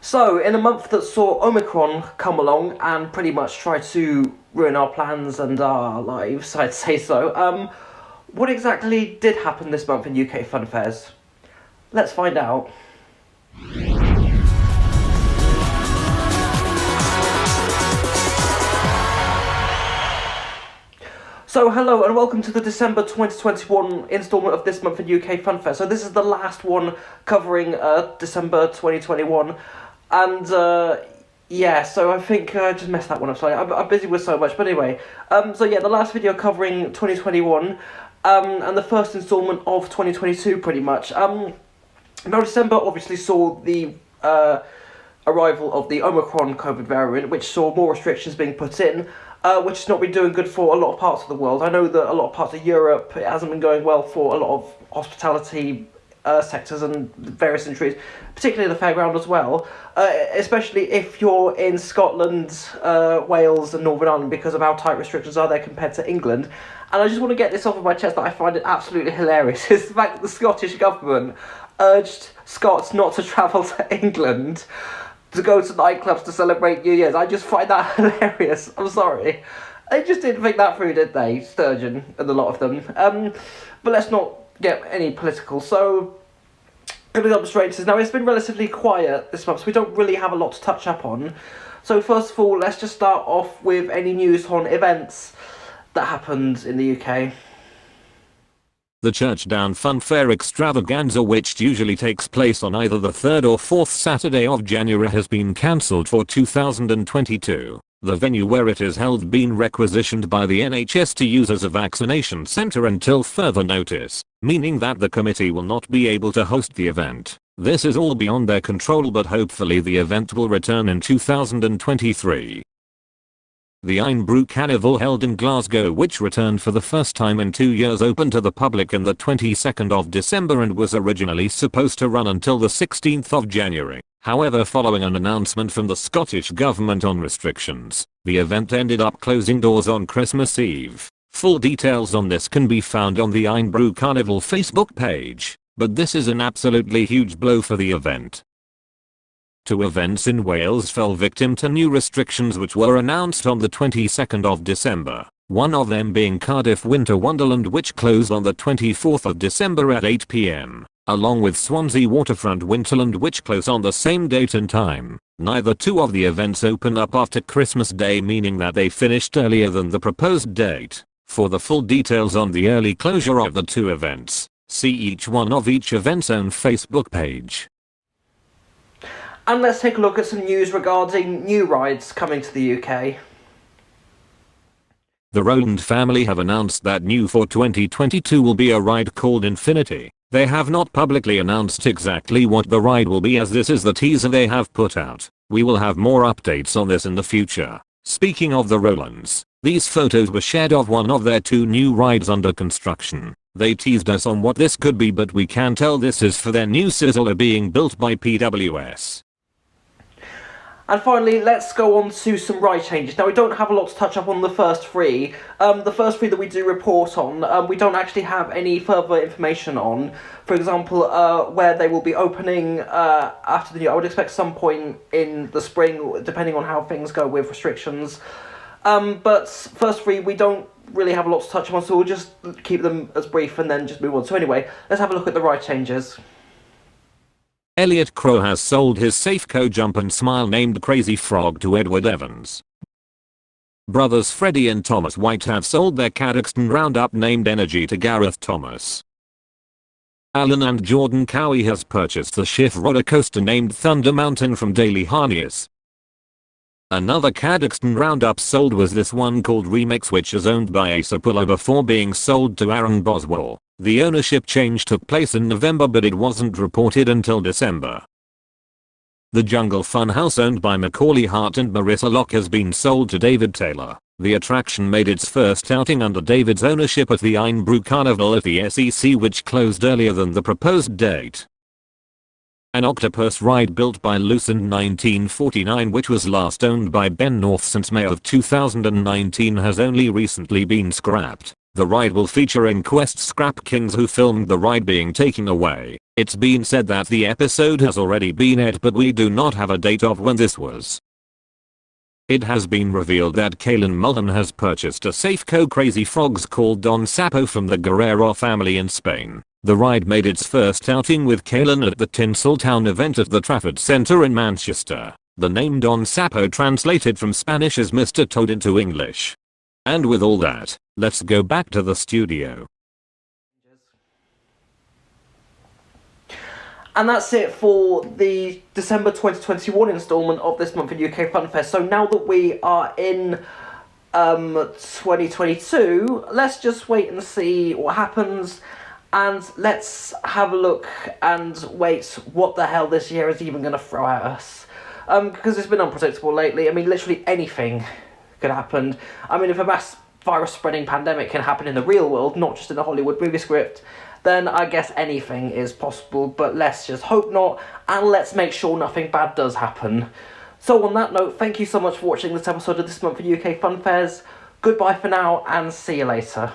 So, in a month that saw Omicron come along and pretty much try to ruin our plans and our lives, I'd say so, what exactly did happen this month in UK Funfairs? Let's find out. So hello and welcome to the December 2021 instalment of This Month in UK Funfair. So this is the last one covering December 2021, and yeah, so I think I just messed that one up slightly. I'm busy with so much, but anyway. So yeah, the last video covering 2021, and the first instalment of 2022 pretty much. Now December obviously saw the arrival of the Omicron COVID variant, which saw more restrictions being put in, which has not been doing good for a lot of parts of the world. I know that a lot of parts of Europe, it hasn't been going well for a lot of hospitality sectors and various industries, particularly the fairground as well, especially if you're in Scotland, Wales and Northern Ireland, because of how tight restrictions are there compared to England. And I just want to get this off of my chest that I find it absolutely hilarious, is the fact that the Scottish government urged Scots not to travel to England to go to nightclubs to celebrate New Year's. I just find that hilarious. I'm sorry. They just didn't think that through, did they? Sturgeon and a lot of them. But let's not get any political. So, going to jump straight into this. Now, it's been relatively quiet this month, so we don't really have a lot to touch up on. So first of all, let's just start off with any news on events that happened in the UK. The Churchdown Funfair Extravaganza, which usually takes place on either the 3rd or 4th Saturday of January, has been cancelled for 2022. The venue where it is held been requisitioned by the NHS to use as a vaccination centre until further notice, meaning that the committee will not be able to host the event. This is all beyond their control, but hopefully the event will return in 2023. The Irn-Bru Carnival held in Glasgow, which returned for the first time in 2 years, opened to the public on the 22nd of December and was originally supposed to run until the 16th of January. However, following an announcement from the Scottish Government on restrictions, the event ended up closing doors on Christmas Eve. Full details on this can be found on the Irn-Bru Carnival Facebook page, but this is an absolutely huge blow for the event. 2 events in Wales fell victim to new restrictions which were announced on the 22nd of December, one of them being Cardiff Winter Wonderland, which closed on the 24th of December at 8 p.m, along with Swansea Waterfront Winterland, which closed on the same date and time. Neither 2 of the events opened up after Christmas Day, meaning that they finished earlier than the proposed date. For the full details on the early closure of the 2 events, see each event's own Facebook page. And let's take a look at some news regarding new rides coming to the UK. The Rowland family have announced that new for 2022 will be a ride called Infinity. They have not publicly announced exactly what the ride will be, as this is the teaser they have put out. We will have more updates on this in the future. Speaking of the Rowlands, these photos were shared of one of their 2 new rides under construction. They teased us on what this could be, but we can tell this is for their new sizzler being built by PWS. And finally, let's go on to some ride changes. Now, we don't have a lot to touch up on the first 3. The first 3 that we do report on, we don't actually have any further information on. For example, where they will be opening after the new. I would expect some point in the spring, depending on how things go with restrictions. But first 3, we don't really have a lot to touch on, so we'll just keep them as brief and then just move on. So anyway, let's have a look at the ride changes. Elliot Crow has sold his Safeco Jump and Smile named Crazy Frog to Edward Evans. Brothers Freddie and Thomas White have sold their Cadoxton Roundup named Energy to Gareth Thomas. Alan and Jordan Cowie has purchased the Schiff roller coaster named Thunder Mountain from Daily Harness. Another Cadoxton Roundup sold was this one called Remix, which is owned by Asa Puller before being sold to Aaron Boswell. The ownership change took place in November, but it wasn't reported until December. The Jungle Fun House, owned by Macaulay Hart and Marissa Locke, has been sold to David Taylor. The attraction made its first outing under David's ownership at the Irn-Bru Carnival at the SEC, which closed earlier than the proposed date. An octopus ride built by Lucent 1949, which was last owned by Ben North since May of 2019, has only recently been scrapped. The ride will feature Inquest Scrap Kings who filmed the ride being taken away. It's been said that the episode has already been aired, but we do not have a date of when this was. It has been revealed that Kalen Mullen has purchased a Safeco Crazy Frogs called Don Sapo from the Guerrero family in Spain. The ride made its first outing with Kalen at the Tinseltown event at the Trafford Centre in Manchester. The name Don Sapo translated from Spanish as Mr. Toad into English. And with all that, let's go back to the studio. And that's it for the December 2021 instalment of This Month in UK Funfairs. So now that we are in 2022, let's just wait and see what happens. And let's have a look and wait what the hell this year is even going to throw at us. Because it's been unpredictable lately. I mean, literally anything could happen. I mean, if a mass virus spreading pandemic can happen in the real world, not just in a Hollywood movie script, then I guess anything is possible, but let's just hope not, and let's make sure nothing bad does happen. So on that note, thank you so much for watching this episode of This Month in UK Funfairs. Goodbye for now, and see you later.